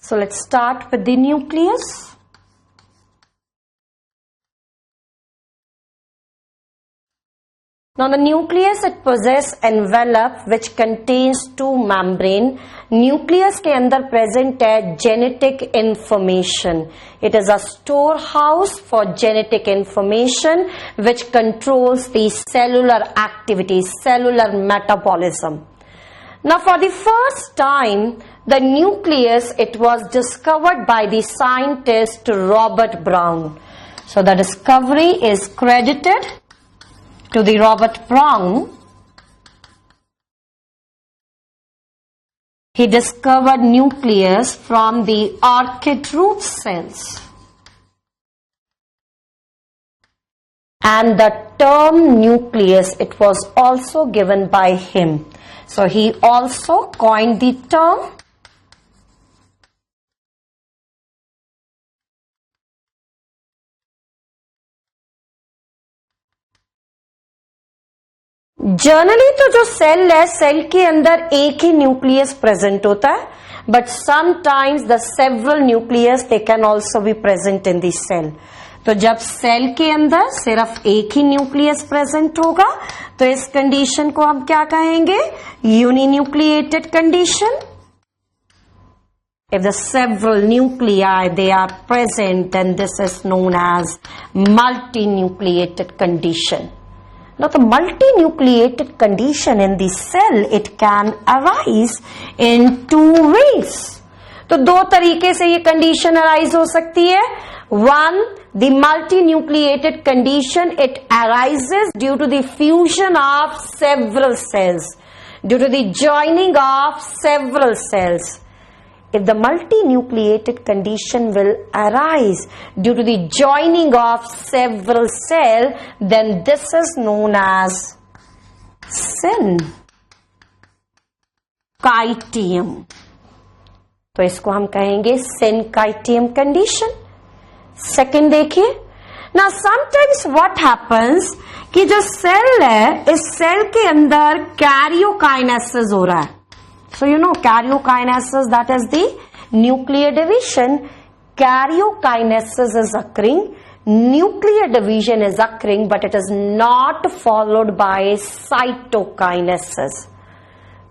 So let's start with the nucleus. Now the nucleus, it possesses envelope which contains two membrane. Nucleus के अंदर present है genetic information. It is a storehouse for genetic information which controls the cellular activity, cellular metabolism. Now for the first time, the nucleus, it was discovered by the scientist Robert Brown. So the discovery is credited to the Robert Brown. He discovered nucleus from the orchid root cells. And the term nucleus, it was also given by him. So he also coined the term. Generally तो जो cell है, cell के अंदर एक ही nucleus present होता है, but sometimes the several nucleus they can also be present in the cell. तो जब सेल के अंदर सिर्फ एक ही न्यूक्लियस प्रेजेंट होगा तो इस कंडीशन को हम क्या कहेंगे? Uninucleated condition. If the several nuclei they are present, then this is known as multinucleated condition. Now the multinucleated condition in the cell, it can arise in two ways. तो दो तरीके से ये कंडीशन अराइज हो सकती है. One, the multinucleated condition, it arises due to the fusion of several cells, due to the joining of several cells. If the multinucleated condition will arise due to the joining of several cells, then this is known as syncytium. तो इसको हम कहेंगे syncytium condition. Second देखिए. Now sometimes what happens कि जो cell है, इस cell के अंदर कैरियोकाइनेसिस हो रहा है. So you know karyokinesis, that is the nuclear division. Karyokinesis is occurring, nuclear division is occurring, but it is not followed by cytokinesis.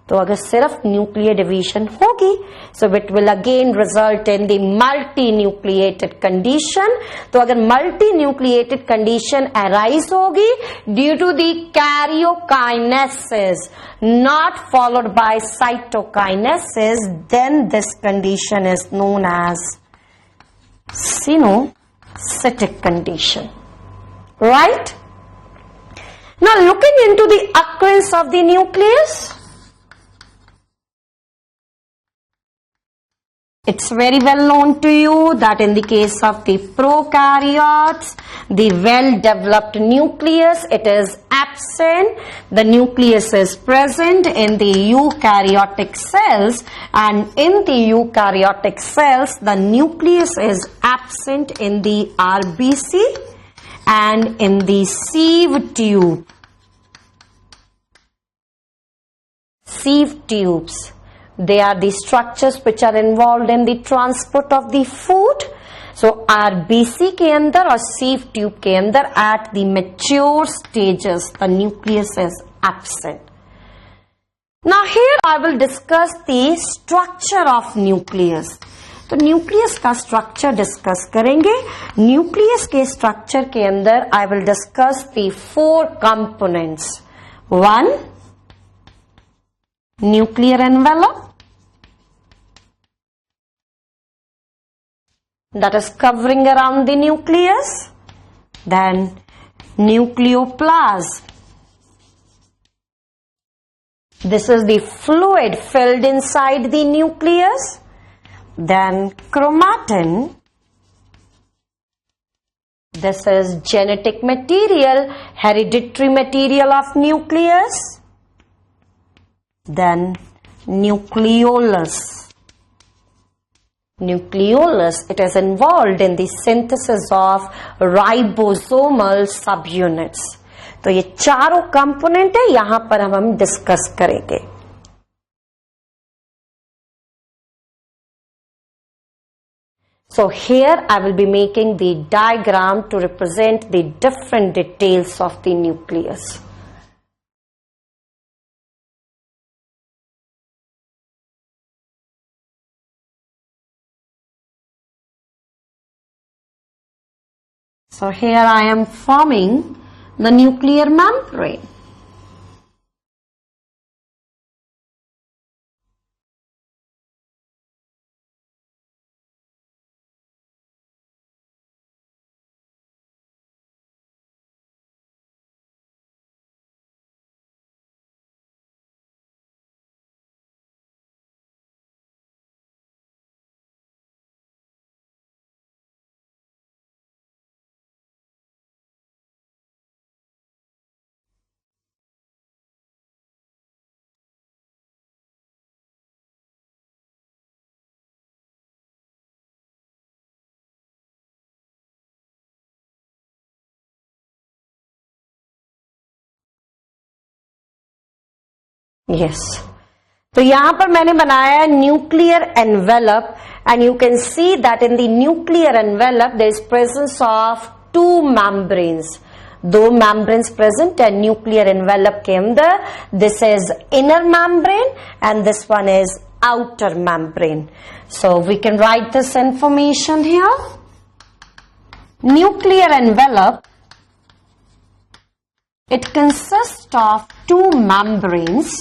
तो अगर सिर्फ न्यूक्लियर डिवीजन होगी, so it will again result in the multinucleated condition. तो अगर multinucleated condition arise होगी due to the karyokinesis, not followed by cytokinesis, then this condition is known as syncytic condition. Right? Now looking into the occurrence of the nucleus, it's very well known to you that in the case of the prokaryotes, the well-developed nucleus, it is absent. The nucleus is present in the eukaryotic cells, and in the eukaryotic cells, the nucleus is absent in the RBC and in the sieve tube. Sieve tubes. They are the structures which are involved in the transport of the food. So RBC के अंदर और sieve tube के अंदर at the mature stages the nucleus is absent. Now here I will discuss the structure of nucleus. तो nucleus का structure discuss करेंगे. Nucleus के structure के अंदर I will discuss the four components. One, nuclear envelope, that is covering around the nucleus. Then nucleoplasm. This is the fluid filled inside the nucleus. Then chromatin. This is genetic material, hereditary material of nucleus. Then nucleolus. Nucleolus, it is involved in the synthesis of ribosomal subunits. तो ये चारों component है, यहां पर हम discuss करेंगे. So here I will be making the diagram to represent the different details of the nucleus. So here I am forming the nuclear membrane. Yes. तो यहां पर मैंने बनाया nuclear envelope and you can see that in the nuclear envelope there is presence of two membranes. दो membranes present है nuclear envelope के अंदर. This is inner membrane and this one is outer membrane. So we can write this information here. Nuclear envelope, it consists of two membranes.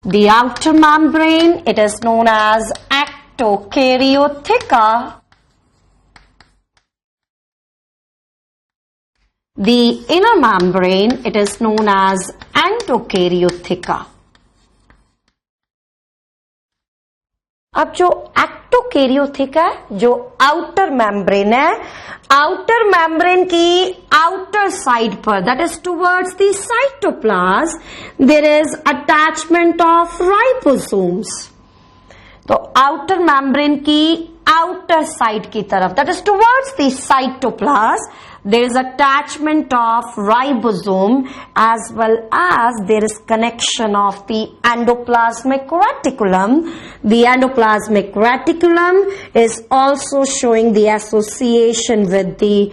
The outer membrane, it is known as ectokaryotheca. The inner membrane, it is known as endokaryotheca. अब जो ectokaryotheca है, जो outer membrane है, outer membrane की outer side पर, that is towards the cytoplasm, there is attachment of ribosomes. तो outer membrane की outer side की तरफ, that is towards the cytoplasm, there is attachment of ribosome as well as there is connection of the endoplasmic reticulum. The endoplasmic reticulum is also showing the association with the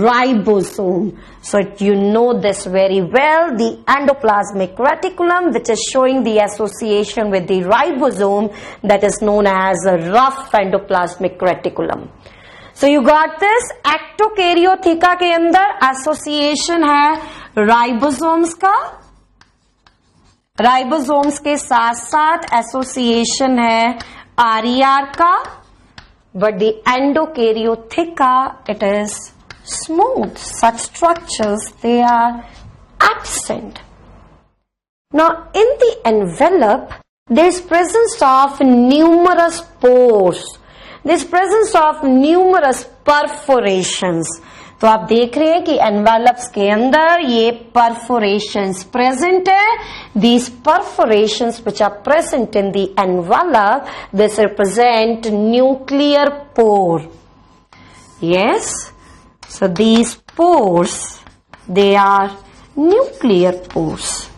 ribosome. So you know this very well, the endoplasmic reticulum which is showing the association with the ribosome, that is known as a rough endoplasmic reticulum. So you got this. एक्टोकैरियोथिका के अंदर association है ribosomes का, ribosomes के साथ साथ association है RER का, but the endokaryotheca it is smooth. Such structures they are absent. Now in the envelope there is presence of numerous pores. This presence of numerous perforations. तो आप देख रहे हैं कि एनवेलप्स के अंदर ये perforations present है. These perforations which are present in the envelope, this represent nuclear pore. Yes. So these pores, they are nuclear pores.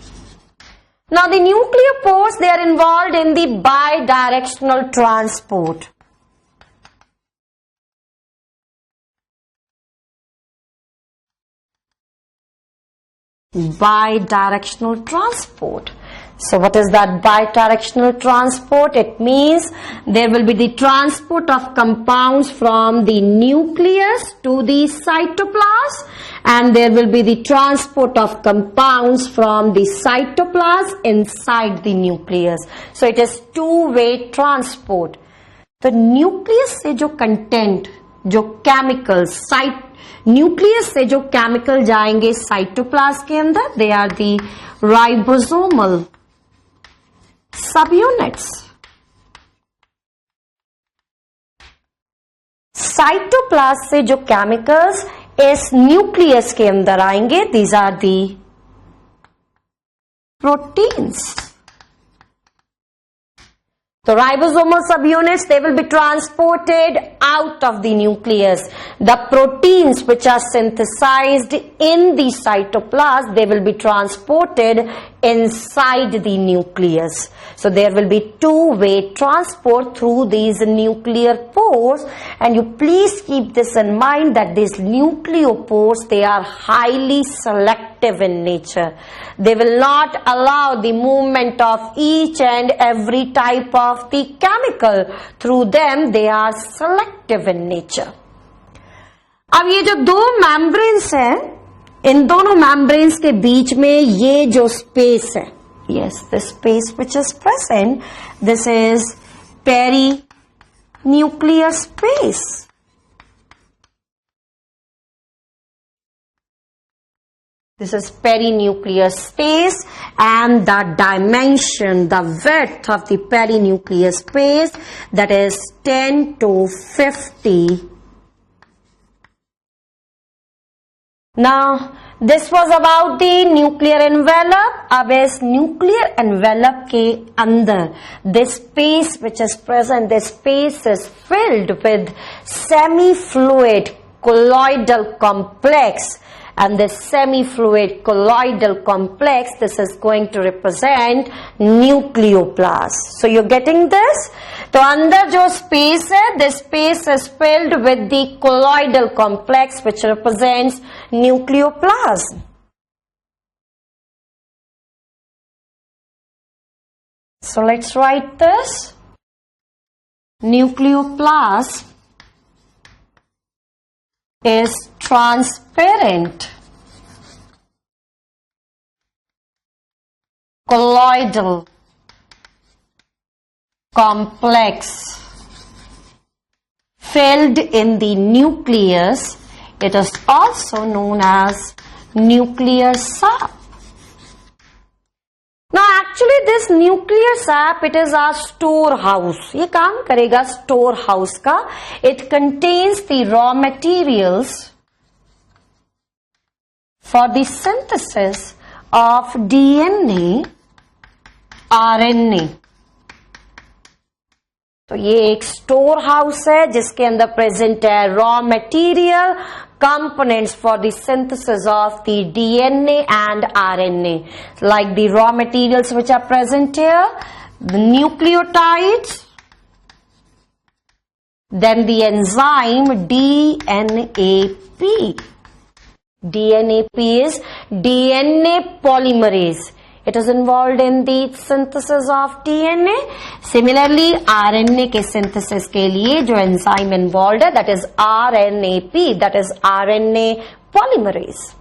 Now the nuclear pores, they are involved in the bidirectional transport. Bidirectional transport. So what is that bidirectional transport? It means there will be the transport of compounds from the nucleus to the cytoplasm, and there will be the transport of compounds from the cytoplasm inside the nucleus. So it is two-way transport. The nucleus से जो content, जो chemicals, nucleus से जो chemical जाएंगे cytoplasm के अंदर, they are the ribosomal सब यूनिट्स. साइटोप्लाज्म से जो केमिकल्स इस न्यूक्लियस के अंदर आएंगे, these are the proteins. The ribosomal subunits, they will be transported out of the nucleus. The proteins which are synthesized in the cytoplasm, they will be transported inside the nucleus. So there will be two-way transport through these nuclear pores, and you please keep this in mind that these nucleopores, they are highly selective in nature. They will not allow the movement of each and every type of the chemical through them. They are selective in nature. अब ये जो दो membranes हैं, इन दोनों membranes के बीच में ये जो space है, yes, the space which is present, this is perinuclear space. This is perinuclear space, and the dimension, the width of the perinuclear space, that is 10 to 50. Now, this was about the nuclear envelope. अब इस nuclear envelope के अंदर this space which is present, this space is filled with semi-fluid colloidal complex, and this semi-fluid colloidal complex, this is going to represent nucleoplast. So you're getting this? तो अंदर जो space है, this space is filled with the colloidal complex which represents nucleoplasm. So let's write this. Nucleoplasm is transparent colloidal complex filled in the nucleus. It is also known as nuclear sap. Now actually this nuclear sap, it is a storehouse. ये काम करेगा storehouse का. It contains the raw materials for the synthesis of DNA, RNA. तो ये एक store house है जिसके अंदर प्रेजेंट है raw material, components for the synthesis of the DNA and RNA, like the raw materials which are present here, the nucleotides, then the enzyme DNAP. DNAP is DNA polymerase. It is involved in the synthesis of DNA. Similarly, RNA के synthesis के लिए जो enzyme involved है, that is RNAP, that is RNA polymerase.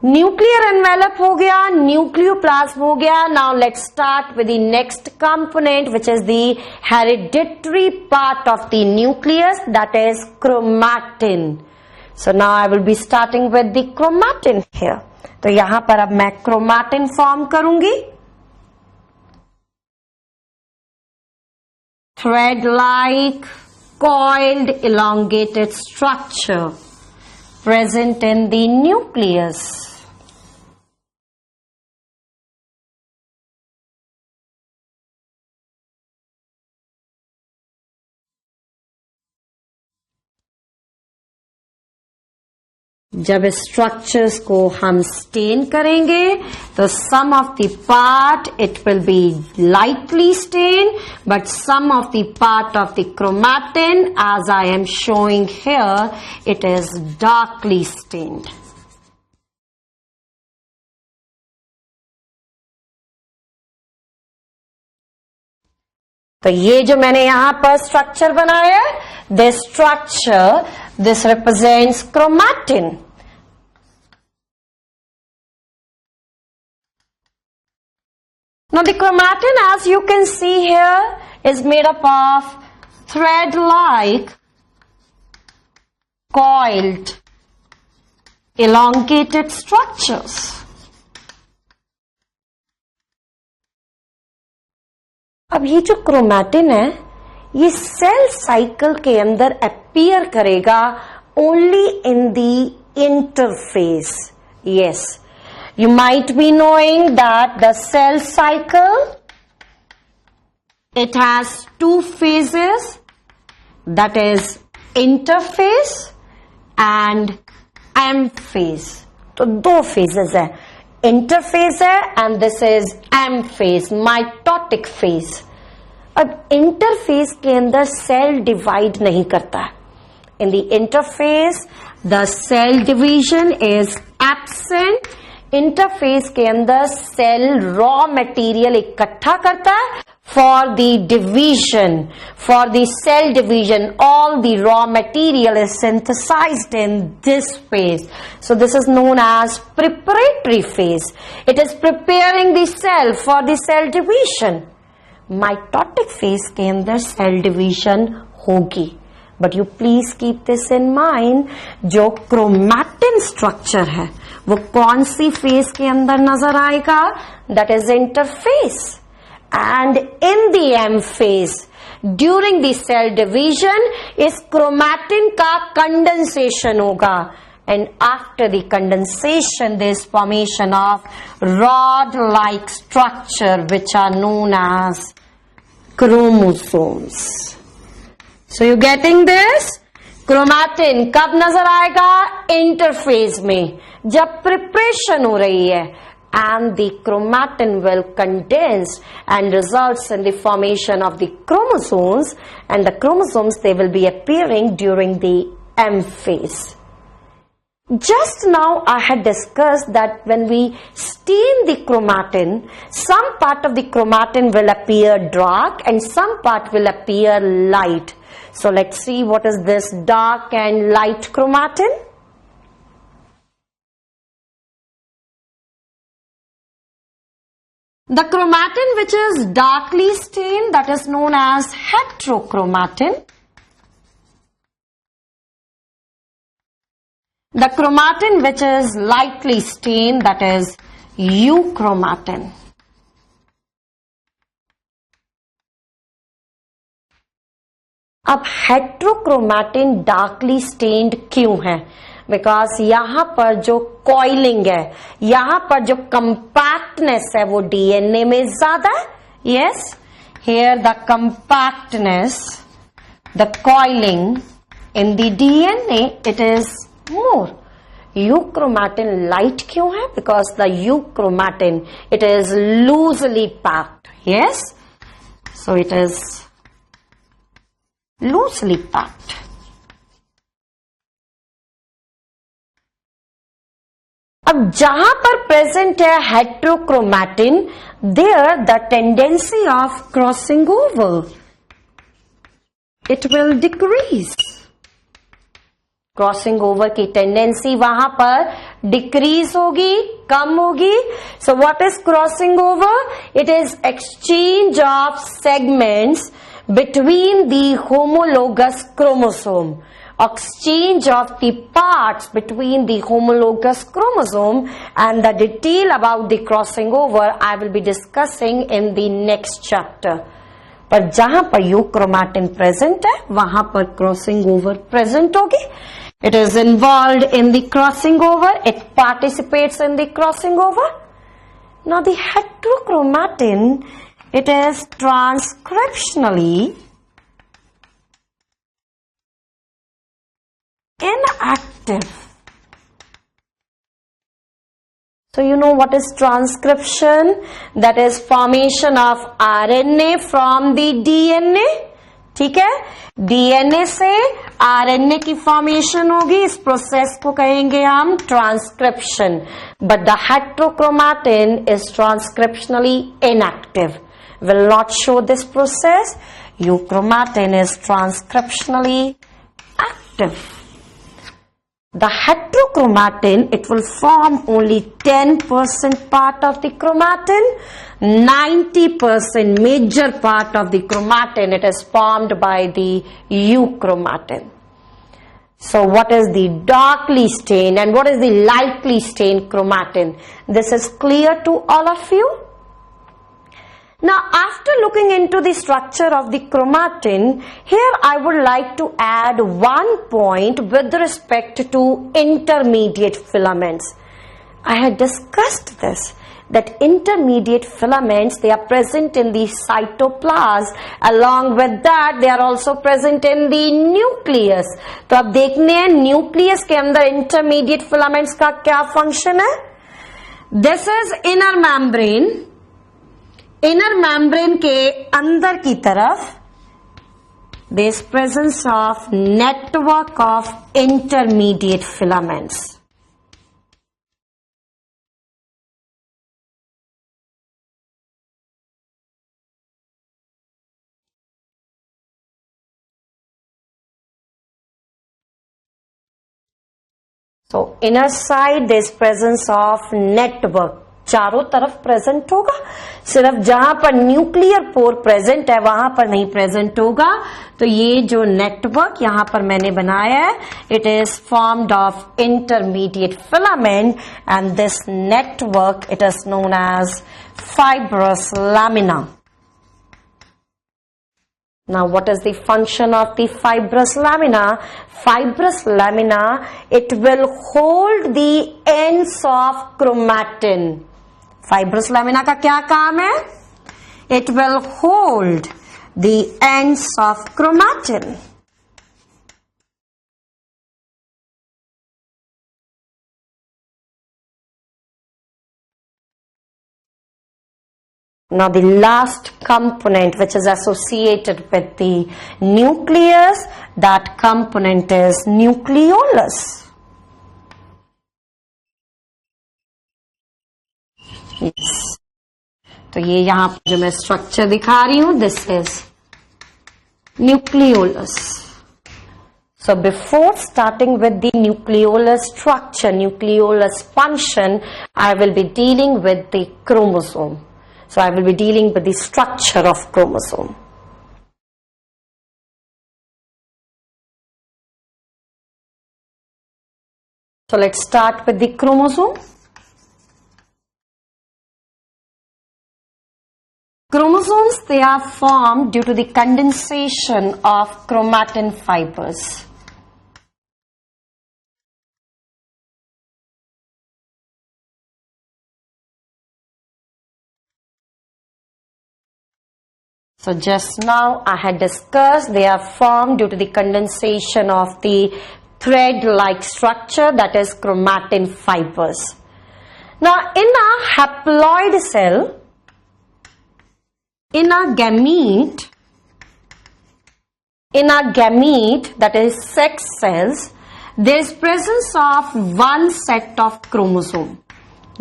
Nuclear envelope हो गया, nucleoplasm हो गया. Now let's start with the next component, which is the hereditary part of the nucleus, that is chromatin. So now I will be starting with the chromatin here. तो यहां पर अब मैं chromatin form करूंगी. Thread like coiled elongated structure present in the nucleus. जब structures को हम stain करेंगे तो some of the part it will be lightly stain, but some of the part of the chromatin as I am showing here it is darkly stained. तो ये जो मैंने यहां पर स्ट्रक्चर बनाया है, this structure, this represents chromatin. Now the chromatin, as you can see here, is made up of thread-like coiled elongated structures. अब ये जो क्रोमैटिन है, ये सेल साइकिल के अंदर अपीयर करेगा only in the interphase. Yes, you might be knowing that the cell cycle, it has two phases, that is interphase and M phase. तो दो फेजेस है, इंटरफेज है and this is M phase, mitotic phase. अब interphase के अंदर cell divide नहीं करता है। In the interphase the cell division is absent. Interphase के अंदर सेल रॉ मटेरियल इकट्ठा करता है for the division, for the cell division. All the raw material is synthesized in this phase. So this is known as preparatory phase. It is preparing the cell for the cell division. Mitotic phase के अंदर cell division होगी. But you please keep this in mind, जो chromatin structure है वो कौन सी phase के अंदर नजर आएगा? That is interphase. And in the M phase, during the cell division, इस chromatin का condensation होगा, and after the condensation, there is formation of rod-like structure, which are known as chromosomes. So you getting this? Chromatin कब नजर आएगा? Interphase में, जब preparation हो रही है. And the chromatin will condense and results in the formation of the chromosomes, and the chromosomes, they will be appearing during the M phase. Just now I had discussed that when we stain the chromatin, some part of the chromatin will appear dark and some part will appear light. So let's see what is this dark and light chromatin. The chromatin which is darkly stained, that is known as heterochromatin. The chromatin which is lightly stained, that is euchromatin. अब heterochromatin darkly stand क्यों है? Because यहां पर जो coiling है, यहां पर जो कंपैक्टनेस है वो डीएनए में ज्यादा है. Yes, here the compactness, the coiling in the DNA it is more. Euchromatin light क्यों है? Because the euchromatin it is loosely packed. Yes, so it is loosely packed. अब जहां पर प्रेजेंट है heterochromatin, there the tendency of crossing over it will decrease. Crossing over की tendency वहां पर decrease होगी, कम होगी. So what is crossing over? It is exchange of segments between the homologous chromosome, exchange of the parts between the homologous chromosome, and the detail about the crossing over I will be discussing in the next chapter. पर जहां पर euchromatin present है वहां पर crossing over present होगी. It is involved in the crossing over, it participates in the crossing over. Now the heterochromatin, it is transcriptionally inactive. So you know what is transcription? That is formation of RNA from the DNA. ठीक है, DNA से RNA की formation होगी, इस process को कहेंगे हम transcription. But the heterochromatin is transcriptionally inactive, will not show this process. Euchromatin is transcriptionally active. The heterochromatin, it will form only 10% part of the chromatin. 90% major part of the chromatin, it is formed by the euchromatin. So what is the darkly stained and what is the lightly stained chromatin? This is clear to all of you. Now, after looking into the structure of the chromatin, here I would like to add one point with respect to intermediate filaments. I had discussed this, that intermediate filaments, they are present in the cytoplasm. Along with that, they are also present in the nucleus. तो अब देखने हैं nucleus के अंदर intermediate filaments का क्या function है. This is inner membrane. Inner membrane के अंदर की तरफ there is presence of network of intermediate filaments. So inner side there is presence of network. चारों तरफ प्रेजेंट होगा, सिर्फ जहां पर न्यूक्लियर पोर प्रेजेंट है वहां पर नहीं प्रेजेंट होगा. तो ये जो नेटवर्क यहां पर मैंने बनाया है, it is formed of intermediate filament and this network it is known as fibrous lamina. Now what is the function of the fibrous lamina? Fibrous lamina, it will hold the ends of chromatin. Fibrous lamina का क्या काम है? It will hold the ends of chromatin. Now the last component which is associated with the nucleus, that component is nucleolus. Yes. तो ये यहाँ पर जो मैं स्ट्रक्चर दिखा रही हूँ, this is nucleolus. So before starting with the nucleolus structure, nucleolus function, I will be dealing with the chromosome. So I will be dealing with the structure of chromosome. So let's start with the chromosome. Chromosomes, they are formed due to the condensation of chromatin fibers. So just now I had discussed they are formed due to the condensation of the thread-like structure, that is chromatin fibers. Now in a haploid cell, in a gamete that is sex cells, there is presence of one set of chromosome.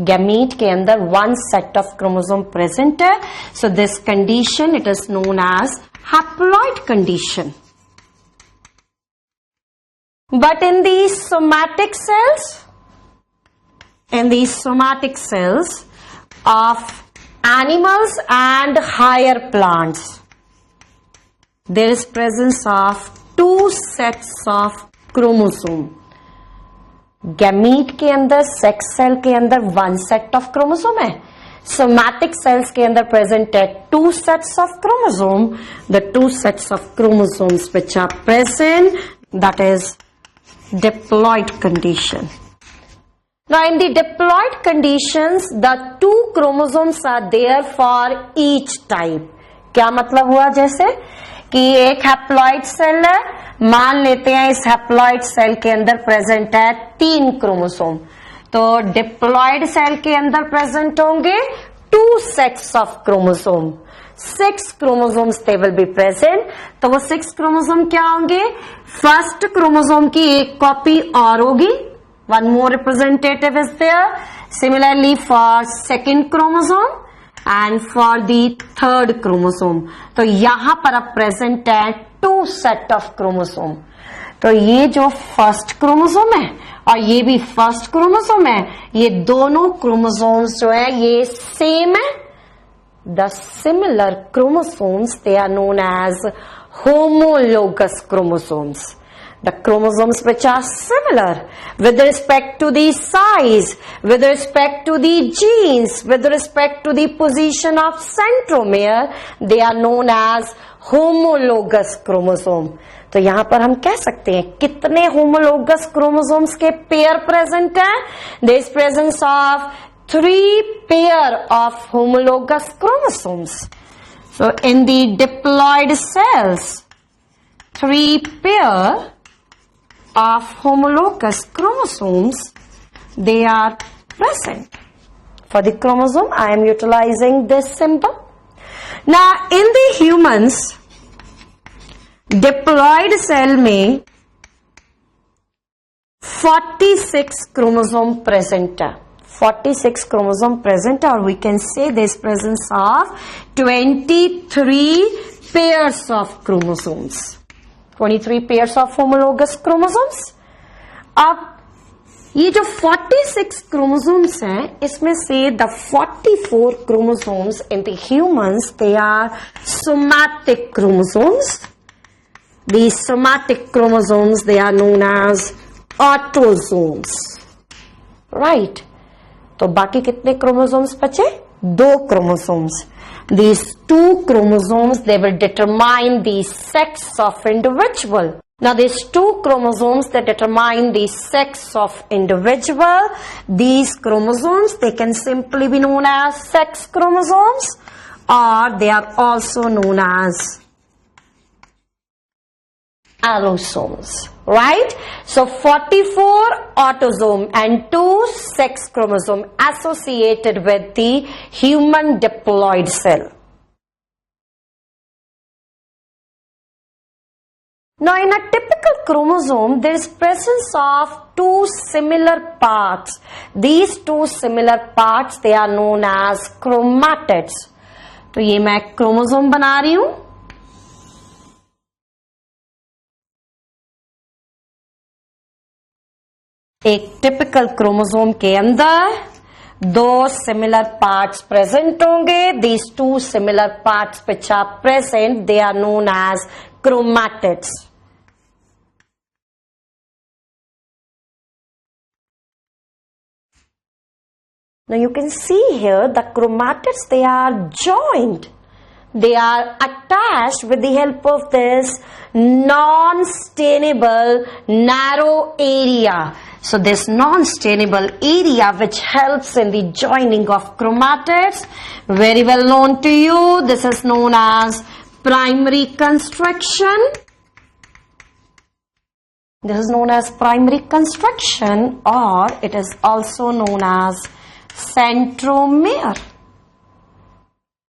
Gamete के अंदर one set of chromosome present है. So this condition it is known as haploid condition. But in the somatic cells of animals and higher plants, there is presence of two sets of chromosome. Gamete के अंदर, sex cell के अंदर one set of chromosome है. Somatic cells के अंदर present है two sets of chromosome. The two sets of chromosomes which are present, that is diploid condition. Now in the diploid conditions, the two chromosomes are there for each type. क्या मतलब हुआ? जैसे कि एक haploid cell है, मान लेते हैं इस हैप्लॉइड सेल के अंदर प्रेजेंट है 3 क्रोमोसोम, तो डिप्लॉइड सेल के अंदर प्रेजेंट होंगे 2 sets of chromosome. 6 chromosomes they will be present. तो वो 6 क्रोमोसोम क्या होंगे? फर्स्ट क्रोमोसोम की एक कॉपी और होगी, one more representative is there. Similarly for second chromosome and for the third chromosome. तो यहां पर अब प्रेजेंट है 2 सेट ऑफ क्रोमोसोम. तो ये जो फर्स्ट क्रोमोसोम है और ये भी फर्स्ट क्रोमोसोम है, ये दोनों क्रोमोसोम्स जो है ये सेम है. The similar chromosomes they are known as homologous chromosomes. The chromosomes which are similar with respect to the size, with respect to the genes, with respect to the position of centromere, they are known as homologous chromosome. तो यहां पर हम कह सकते हैं कितने homologous chromosomes के pair present हैं? There is presence of 3 pair of homologous chromosomes. So in the diploid cells, 3 pair of homologous chromosomes, they are present For the chromosome, I am utilizing this symbol. Now, in the humans, diploid cell में 46 chromosome present है. 46 chromosome present, or we can say there's presence of 23 pairs of chromosomes. 23 pairs of homologous chromosomes. अब ये जो 46 chromosomes हैं, इसमें से the 44 chromosomes in the humans, they are somatic chromosomes. These somatic chromosomes, they are known as autosomes. Right? तो बाकी कितने chromosomes बचे? 2 chromosomes. These 2 chromosomes, they will determine the sex of individual. Now these 2 chromosomes that determine the sex of individual, these chromosomes, they can simply be known as sex chromosomes, or they are also known as allosomes, right? So 44 autosome and 2 sex chromosome associated with the human diploid cell. Now in a typical chromosome, there is presence of 2 similar parts. These 2 similar parts, they are known as chromatids. तो ये मैं chromosome बना रही हूं. एक typical chromosome के अंदर 2 similar parts present होंगे. These 2 similar parts which are present, they are known as chromatids. Now you can see here the chromatids, they are joined. They are attached with the help of this non-stainable narrow area. So this non-stainable area which helps in the joining of chromatids, very well known to you. This is known as primary construction. This is known as primary construction, or it is also known as centromere.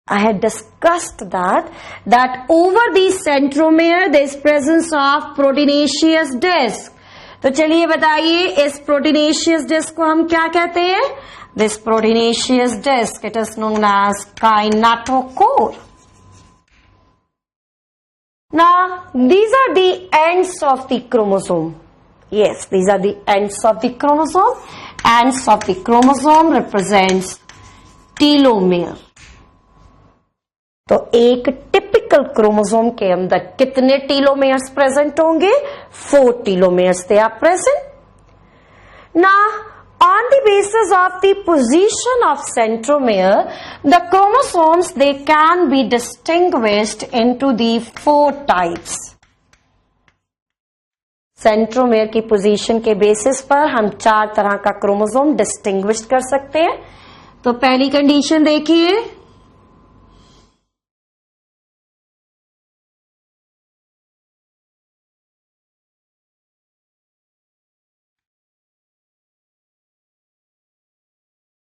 I had discussed that over the centromere there is presence of proteinaceous disc. तो चलिए बताइए इस proteinaceous disc को हम क्या कहते हैं? This proteinaceous disc, it is known as kinetochore. Now these are the ends of the chromosome. Yes, these are the ends of the chromosome. Ends of the chromosome represents telomere. तो एक typical chromosome के अंदर कितने टीलोमेयर्स present होंगे? 4 telomeres they are present. Now on the basis of the position of centromere, the chromosomes, they can be distinguished into the 4 types. Centromere की position के basis पर हम 4 तरह का क्रोमोसोम डिस्टिंग्विश कर सकते हैं. तो पहली कंडीशन देखिए,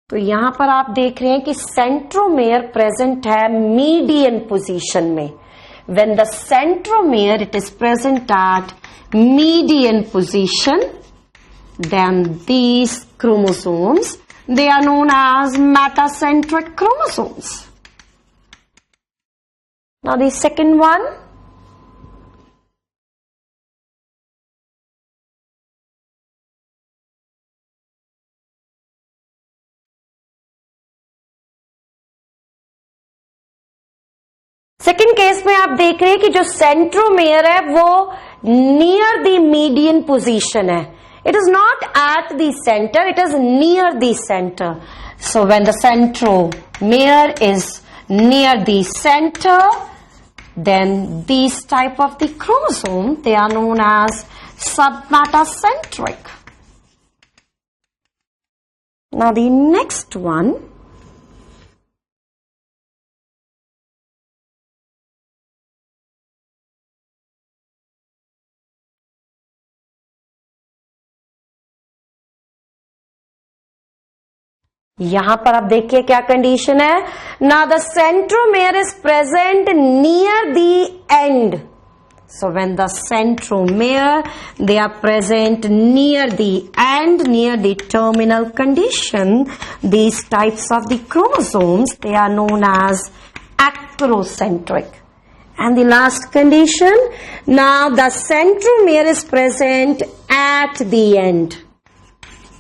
तो यहां पर आप देख रहे हैं कि सेंट्रोमेयर प्रेजेंट है मीडियन पोजीशन में. When the centromere it is present at median position, then these chromosomes, they are known as metacentric chromosomes. Now the second one, second case में आप देख रहे हैं कि जो सेंट्रोमेयर है वो नियर द मीडियन पोजीशन है. It is not at the center, it is near the center. So when the centromere is near the center, then these type of the chromosome, they are known as submetacentric. Now the next one, यहां पर आप देखिए क्या condition है. Now the centromere is present near the end. So when the centromere, they are present near the end, near the terminal condition, these types of the chromosomes, they are known as acrocentric. And the last condition, now the centromere is present at the end.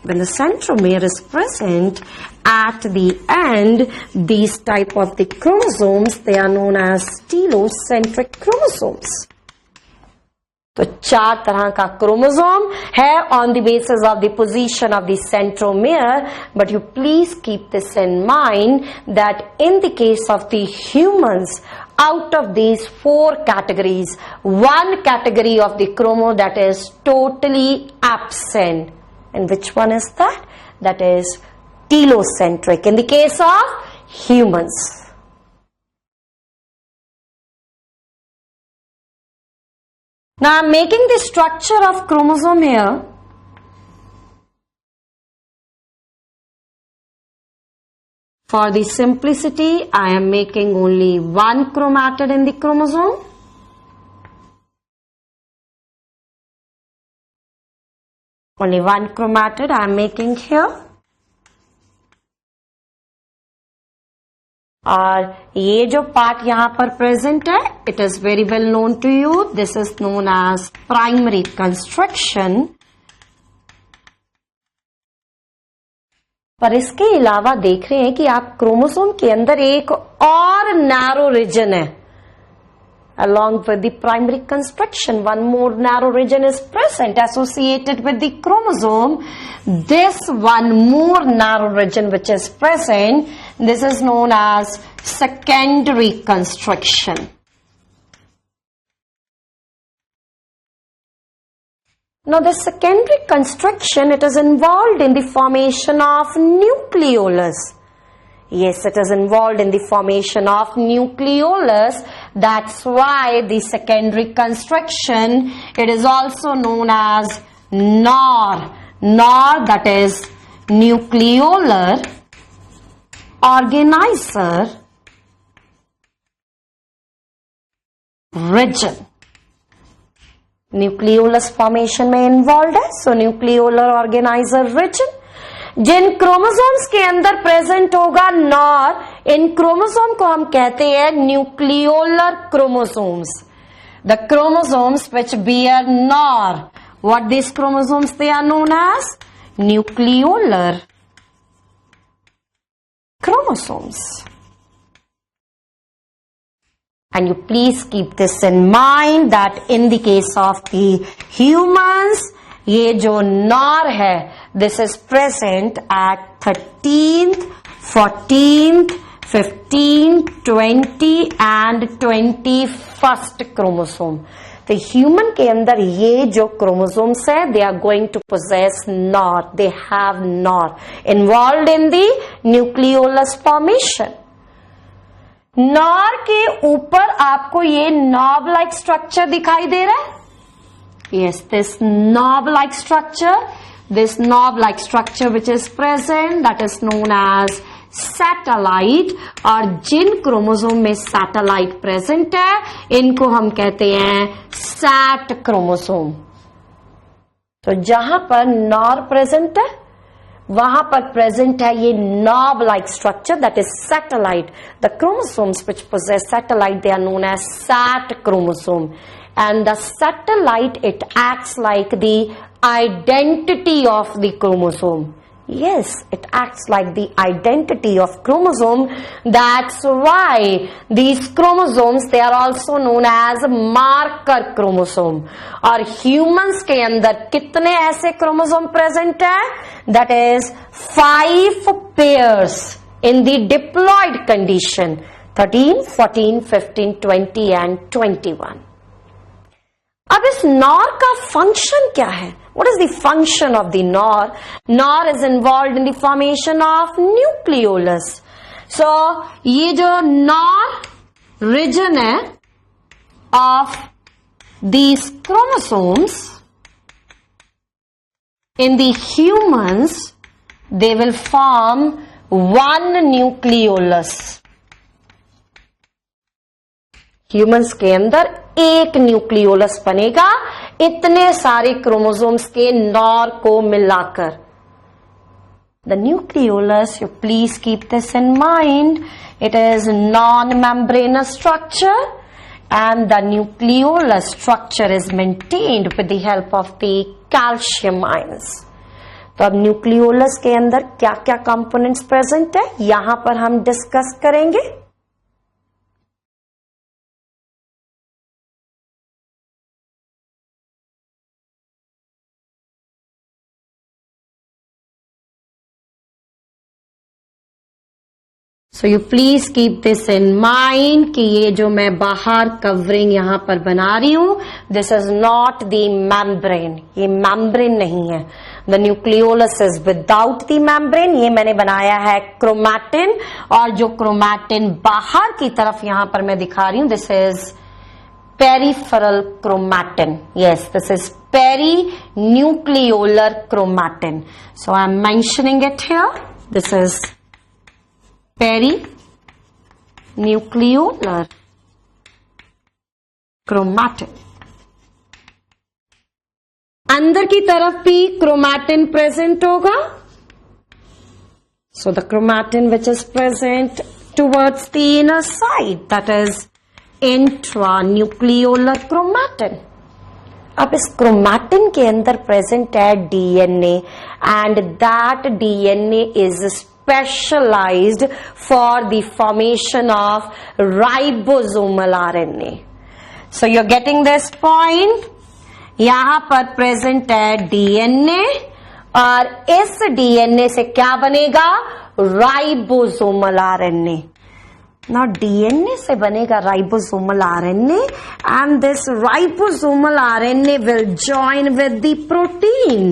When the centromere is present at the end, these type of the chromosomes, they are known as telocentric chromosomes. तो 4 तरह का chromosome है on the basis of the position of the centromere. But you please keep this in mind that in the case of the humans, out of these 4 categories, one category of the chromo that is totally absent. And which one is that? That is telocentric in the case of humans. Now I am making the structure of chromosome here. For the simplicity, I am making only one chromatid in the chromosome. Only one chromatid I am making here. और ये जो part यहां पर present है, it is very well known to you. This is known as primary construction. पर इसके अलावा देख रहे हैं कि आप क्रोमोसोम के अंदर एक और नैरो रीजन है. Along with the primary construction, one more narrow region is present associated with the chromosome. This one more narrow region which is present, this is known as secondary construction. Now the secondary construction, it is involved in the formation of nucleolus. Yes, it is involved in the formation of nucleolus. That's why the secondary construction, it is also known as NOR. NOR, that is nucleolar organizer region. Nucleolus formation में involved है, so nucleolar organizer region. जिन chromosomes के अंदर present होगा nor, इन chromosome को हम कहते हैं nucleolar chromosomes. The chromosomes which bear NOR, what this chromosomes they are known as nucleolar chromosomes. And you please keep this in mind that in the case of the humans, ये जो nor है, this is present at 13th, 14th, 15th, 20 and 21st chromosome. तो human के अंदर ये जो chromosomes है, they are going to possess NOR. They have NOR involved in the nucleolus formation. NOR के ऊपर आपको ये नॉब लाइक स्ट्रक्चर दिखाई दे रहा है. Yes, this knob-like structure which is present, that is known as satellite. और जिन chromosome में satellite present है, इनको हम कहते हैं सैट क्रोमोसोम. तो जहां पर नॉर प्रेजेंट है, वहां पर प्रेजेंट है ये knob like structure, that is satellite. The chromosomes which possess satellite, they are known as SAT chromosome. And the satellite, it acts like the identity of the chromosome. Yes, it acts like the identity of chromosome. That's why these chromosomes, they are also known as marker chromosome. और humans के अंदर कितने ऐसे chromosome present है? That is 5 pairs in the diploid condition. 13, 14, 15, 20 and 21. अब इस nor का function क्या है? What is the function of the NOR? NOR is involved in the formation of nucleolus. So ये जो NOR region है of these chromosomes in the humans, they will form 1 nucleolus. Humans के अंदर 1 nucleolus बनेगा इतने सारे क्रोमोसोम्स के nor को मिलाकर। The nucleolus, you please keep this in mind, it is non-membranous structure and the nucleolus structure is maintained with the help of the calcium ions. तो अब न्यूक्लियोलस के अंदर क्या क्या कंपोनेंट्स प्रेजेंट है यहां पर हम डिस्कस करेंगे। So you please keep this in mind कि ये जो मैं बाहर कवरिंग यहां पर बना रही हूं, this is not the membrane, ये membrane नहीं है। The nucleolus is without the membrane, ये मैंने बनाया है क्रोमैटिन, और जो क्रोमैटिन बाहर की तरफ यहां पर मैं दिखा रही हूं, this is peripheral chromatin. Yes, this is perinucleolar chromatin. So I am mentioning it here. This is perinucleolar chromatin. अंदर की तरफ भी क्रोमैटिन प्रेजेंट होगा। So the chromatin which is present towards the inner side, that is intranucleolar chromatin. अब इस chromatin के अंदर present है DNA and that DNA is specialized for the formation of ribosomal RNA. So you're getting this point? यहां पर present है DNA और इस डीएनए से क्या बनेगा? Ribosomal RNA. Now DNA से बनेगा ribosomal RNA and this ribosomal RNA will join with the protein.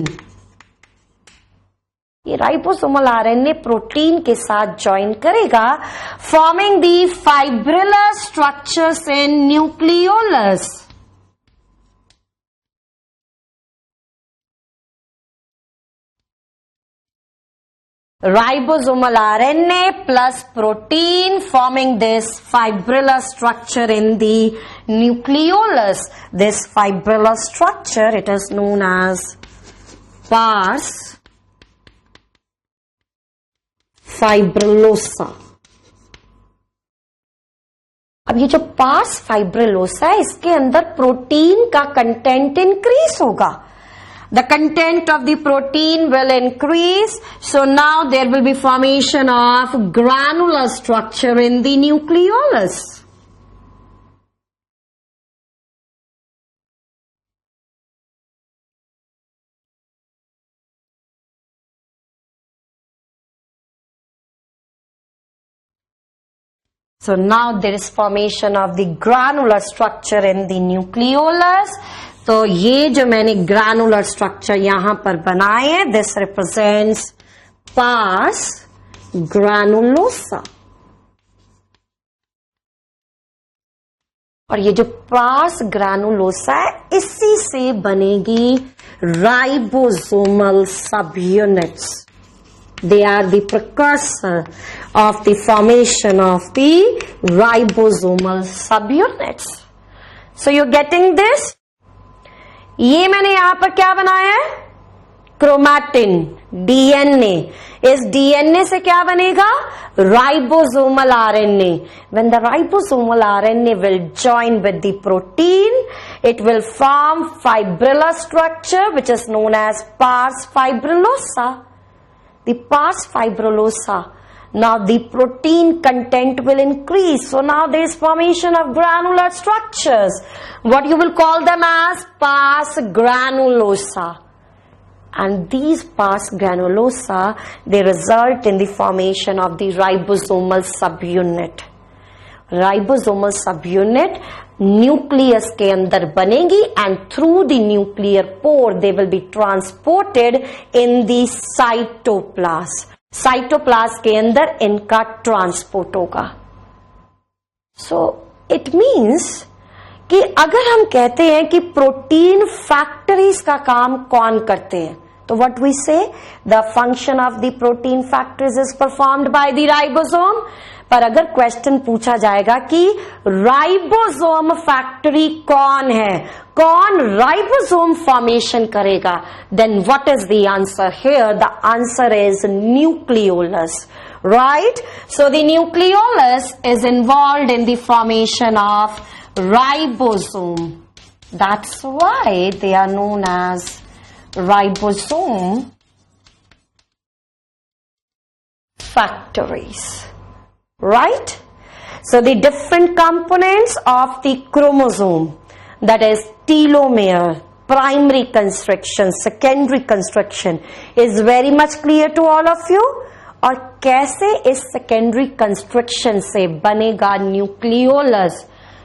ये राइबोसोमल आरएनए प्रोटीन के साथ ज्वाइन करेगा, forming the fibrillar structures in nucleolus. Ribosomal RNA plus protein forming this fibrillar structure in the nucleolus. This fibrillar structure, it is known as pars फाइब्रिलोसा। अब ये जो parse फाइब्रिलोसा है इसके अंदर प्रोटीन का कंटेंट इंक्रीज होगा। The content of the protein will increase, so now there will be formation of granular structure in the nucleolus. So now there is formation of the granular structure in the nucleolus. तो ये जो मैंने granular structure यहां पर बनाए हैं, this represents parse granulosa. और ये जो पार्स ग्रैनुलोसा है इसी से बनेगी राइबोसोमल सब units. They are the precursor of the formation of the ribosomal subunits. So you're getting this? ये मैंने यहां पर क्या बनाया है? Chromatin, DNA. इस डीएनए से क्या बनेगा? Ribosomal RNA. When the ribosomal RNA will join with the protein, it will form fibrillar structure which is known as pars fibrillosa. The pars fibrillosa. Now the protein content will increase. So now there is formation of granular structures. What you will call them as pars granulosa. And these pars granulosa, they result in the formation of the ribosomal subunit. Ribosomal subunit nucleus के अंदर बनेगी and through the nuclear pore they will be transported in the cytoplasm. Cytoplasm के अंदर इनका transport होगा। So it means कि अगर हम कहते हैं कि प्रोटीन फैक्टरीज का काम कौन करते हैं, तो what we say, the function of the protein factories is performed by the ribosome. पर अगर क्वेश्चन पूछा जाएगा कि राइबोसोम फैक्ट्री कौन है, कौन राइबोसोम फॉर्मेशन करेगा, then what is the answer here? The answer is nucleolus, right? So the nucleolus is involved in the formation of ribosome. That's why they are known as ribosome factories, right? So the different components of the chromosome, that is telomere, primary construction, secondary construction, is very much clear to all of you. और कैसे इस secondary constriction से बनेगा nucleolus,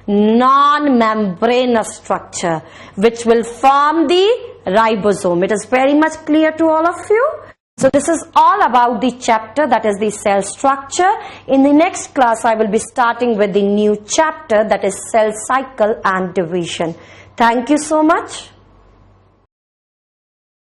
non-membranous structure which will form the ribosome. It is very much clear to all of you. So this is all about the chapter, that is the cell structure. In the next class I will be starting with the new chapter, that is cell cycle and division. Thank you so much.